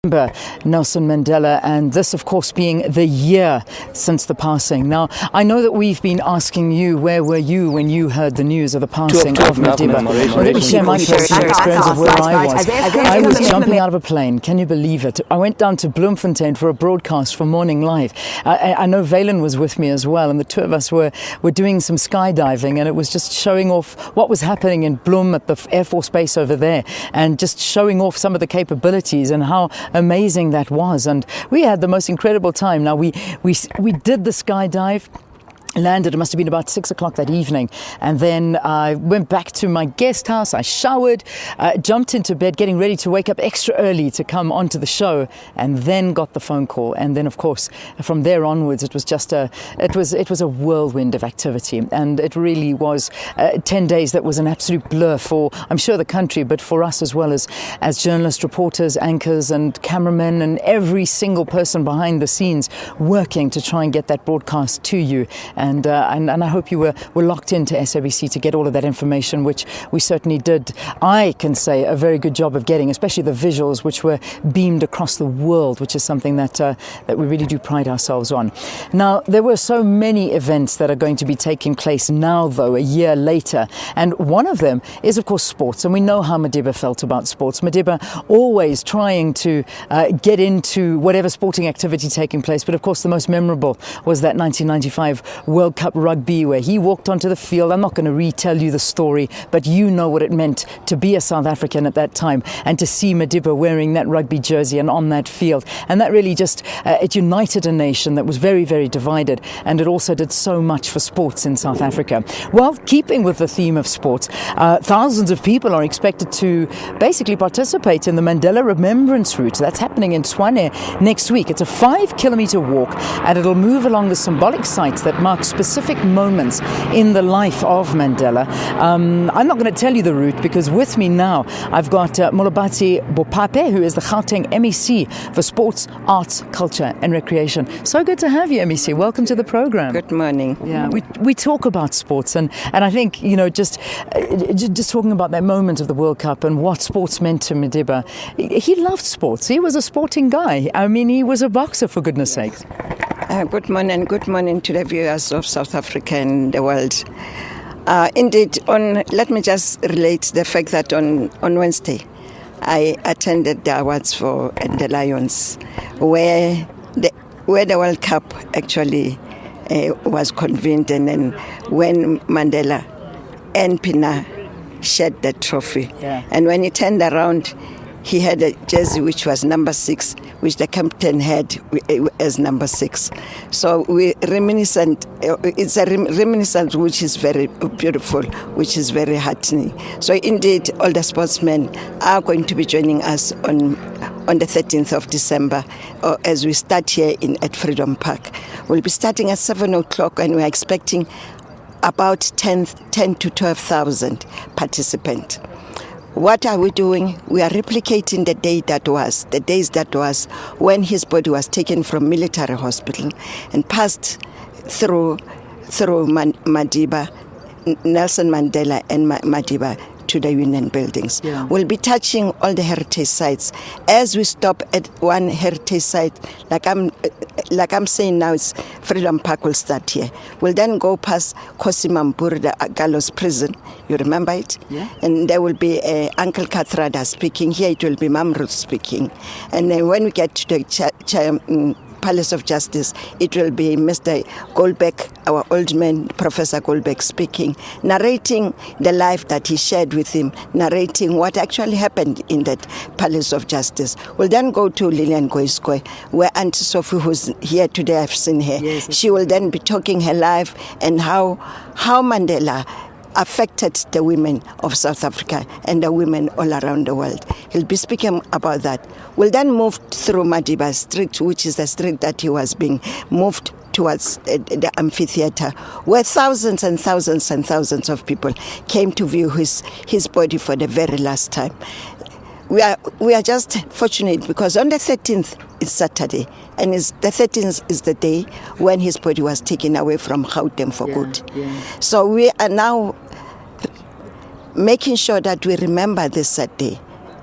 Remember Nelson Mandela, and this of course being the year since the passing. Now I know that we've been asking you, where were you when you heard the news of the passing of Mandela? Well, let me share my personal experience of where I was. I was jumping out of a plane, can you believe it? I went down to Bloemfontein for a broadcast for Morning Live. I know Valen was with me as well, and the two of us were doing some skydiving, and it was just showing off what was happening in Bloem at the Air Force Base over there, and just showing off some of the capabilities and how amazing that was. And we had the most incredible time. Now we did the skydive, landed, it must have been about 6 o'clock that evening, and then I went back to my guest house. I showered, jumped into bed, getting ready to wake up extra early to come onto the show, and then got the phone call. And then of course from there onwards it was just it was a whirlwind of activity, and it really was 10 days that was an absolute blur for, I'm sure, the country, but for us as well, as journalists, reporters, anchors and cameramen, and every single person behind the scenes working to try and get that broadcast to you. And I hope you were locked into SABC to get all of that information, which we certainly did. I can say a very good job of getting, especially the visuals, which were beamed across the world, which is something that we really do pride ourselves on. Now, there were so many events that are going to be taking place now, though, a year later. And one of them is, of course, sports. And we know how Madiba felt about sports. Madiba always trying to get into whatever sporting activity taking place. But, of course, the most memorable was that 1995 World Cup rugby, where he walked onto the field. I'm not going to retell you the story, but you know what it meant to be a South African at that time, and to see Madiba wearing that rugby jersey and on that field. And that really just, it united a nation that was very, very divided, and it also did so much for sports in South Africa. Well, keeping with the theme of sports, thousands of people are expected to basically participate in the Mandela Remembrance Route. That's happening in Tswane next week. It's a 5-kilometre walk, and it'll move along the symbolic sites that mark specific moments in the life of Mandela. I'm not going to tell you the route, because with me now I've got Molebatsi Bopape, who is the Gauteng MEC for Sports, Arts, Culture and Recreation. So good to have you, MEC. Welcome to the program. Good morning. Yeah, we talk about sports, and I think, you know, just talking about that moment of the World Cup and what sports meant to Madiba. He loved sports. He was a sporting guy. I mean, he was a boxer, for goodness sakes. Good morning to the viewers of South Africa and the world. Indeed, let me just relate the fact that on Wednesday I attended the awards for the Lions, where the World Cup actually was convened, and then when Mandela and Pina shared the trophy, and when he turned around, he had a jersey which was number 6, which the captain had as number 6. So we reminiscent. It's a reminiscence which is very beautiful, which is very heartening. So indeed, all the sportsmen are going to be joining us on the 13th of December as we start here at Freedom Park. We'll be starting at 7 o'clock, and we're expecting about 10 to 12,000 participants. What are we doing? We are replicating the days that was when his body was taken from military hospital and passed through Madiba, Nelson Mandela and Madiba to the Union buildings. Yeah. We'll be touching all the heritage sites. As we stop at one heritage site, like I'm saying now, it's Freedom Park will start here. We'll then go past Kgosi Mampuru, the gallows prison. You remember it? Yeah. And there will be Uncle Kathrada speaking. Here it will be Mamrut speaking. And then when we get to the Palace of Justice, it will be Mr. Goldbeck, our old man, Professor Goldbeck, speaking, narrating the life that he shared with him, narrating what actually happened in that Palace of Justice. We'll then go to Lillian Ngoyi Square, where Auntie Sophie, who's here today, I've seen her. Yes. She will then be talking her life and how Mandela affected the women of South Africa and the women all around the world. He'll be speaking about that. We'll then move through Madiba Street, which is the street that he was being moved towards the amphitheater, where thousands and thousands and thousands of people came to view his body for the very last time. We are just fortunate because on the 13th is Saturday, and the 13th is the day when his body was taken away from Gauteng for good. Yeah. So we are now making sure that we remember this Saturday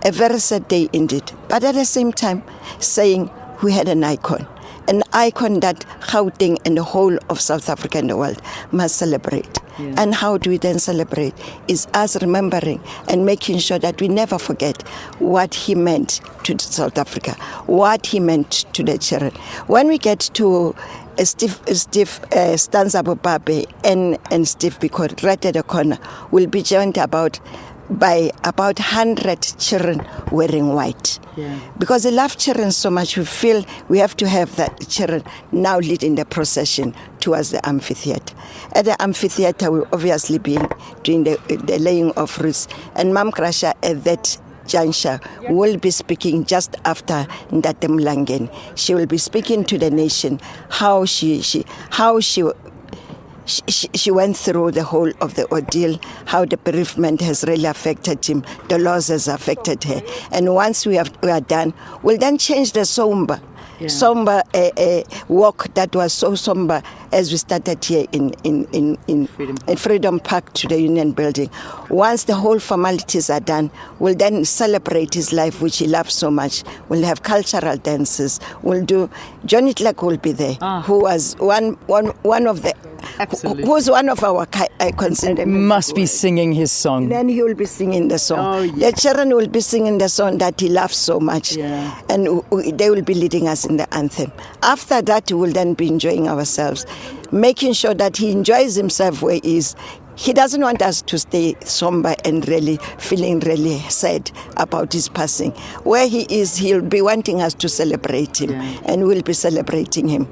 a very sad day indeed. But at the same time, saying we had an icon that Gauteng and the whole of South Africa and the world must celebrate. Yeah. And how do we then celebrate? Is us remembering and making sure that we never forget what he meant to South Africa, what he meant to the children. When we get to Steve Stanza Bopape and Steve Biko right at the corner, will be joined by about 100 children wearing white. Yeah. Because they love children so much, we feel we have to have that children now leading the procession towards the amphitheater. At the amphitheater, we'll obviously be doing the laying of wreaths. And Mam Krasha at that juncture will be speaking just after Ndate Mlangen. She will be speaking to the nation how she went through the whole of the ordeal, how the bereavement has really affected him, the loss has affected her. And once we are done, we'll then change the somber walk that was so somber as we started here in Freedom Park to the Union Building. Once the whole formalities are done, we'll then celebrate his life, which he loved so much. We'll have cultural dances. We'll do. Johnny Clark will be there, who was one of the. Absolutely. Who's one of our icons. Must be singing his song. Then he will be singing the song. Oh, yeah. The children will be singing the song that he loves so much. Yeah. And they will be leading us in the anthem. After that, we will then be enjoying ourselves, making sure that he enjoys himself where he is. He doesn't want us to stay somber and really feeling really sad about his passing. Where he is, he'll be wanting us to celebrate him, and we'll be celebrating him.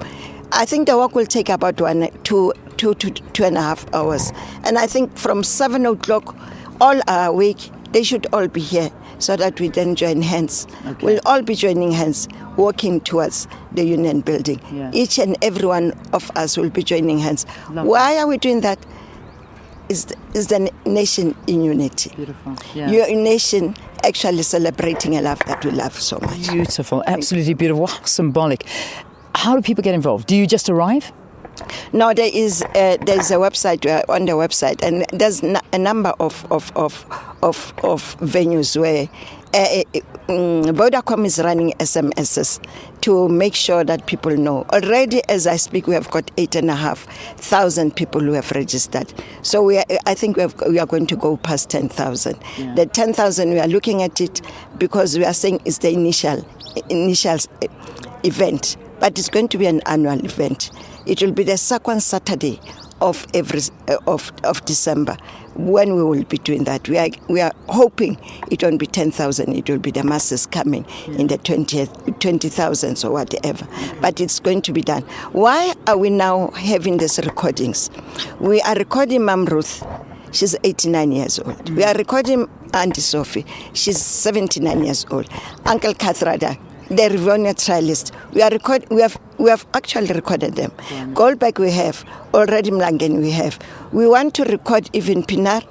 I think the walk will take about 2 to 2.5 hours. And I think from 7 o'clock, all are awake. They should all be here so that we then join hands. Okay. We'll all be joining hands, walking towards the Union Building. Yeah. Each and every one of us will be joining hands. Lovely. Why are we doing that? Is the nation in unity. Beautiful. Yeah. Your nation actually celebrating a love that we love so much. Beautiful. Absolutely beautiful. Wow, symbolic. How do people get involved? Do you just arrive? No, there's a website on the website, and there's a number of venues where Vodacom is running SMSs to make sure that people know. Already, as I speak, we have got 8,500 people who have registered. So I think we are going to go past 10,000. Yeah. The 10,000, we are looking at it because we are saying it's the initial event, but it's going to be an annual event. It will be the second Saturday of December when we will be doing that. We are hoping it won't be 10,000. It will be the masses coming in the 20,000s or whatever. Okay. But it's going to be done. Why are we now having these recordings? We are recording Mam Ruth. She's 89 years old. Mm. We are recording Auntie Sophie. She's 79 years old. Uncle Kathrada, the Rivonia trialist. We have actually recorded them. Yeah. Goldberg we have, already Mlangen we have. We want to record even Pinar.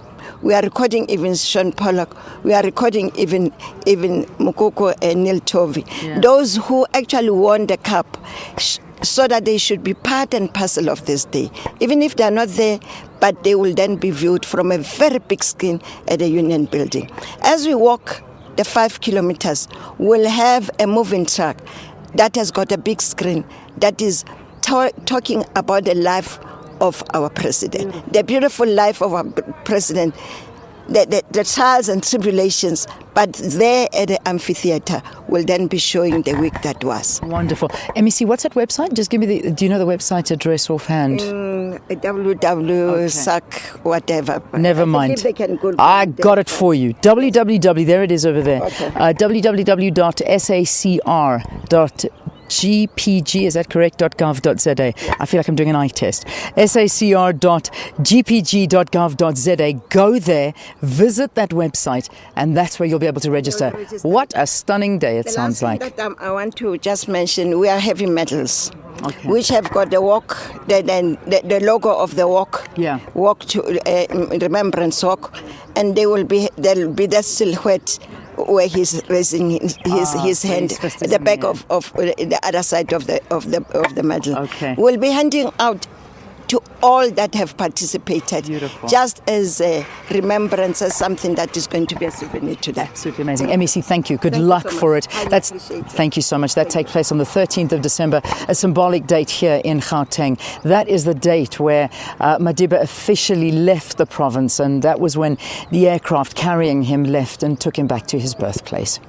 We are recording even Sean Pollock. We are recording even Mukoko and Neil Tovey. Yeah. Those who actually won the cup, so that they should be part and parcel of this day. Even if they are not there, but they will then be viewed from a very big screen at the Union Building. As we walk the 5 kilometers, we'll have a moving track that has got a big screen that is talking about the life of our president, the beautiful life of our president, the trials and tribulations, but there at the amphitheater will then be showing the week that was. Wonderful. MEC, what's that website? Just give me do you know the website address offhand? www.sac whatever. Never mind. I got it for you. www, there it is over there. Okay. www.sacr.gpg, is that correct? .gov.za. I feel like I'm doing an eye test. sacr.gpg.gov.za. Go there, visit that website, and that's where you'll be able to register. What a stunning day it sounds like. That, I want to just mention, we are having medals. Okay. Which have got the walk, the logo of the walk, walk to Remembrance Walk, and there'll be that silhouette where he's raising his hand at the back of the other side of the medal. Okay. We'll be handing out to all that have participated. Beautiful. Just as a remembrance, as something that is going to be a souvenir to them. Absolutely amazing. MEC, thank you. Good Thank you luck so much. for it. Highly appreciate it. Thank you so much. That takes place on the 13th of December, a symbolic date here in Gauteng. That is the date where Madiba officially left the province, and that was when the aircraft carrying him left and took him back to his birthplace.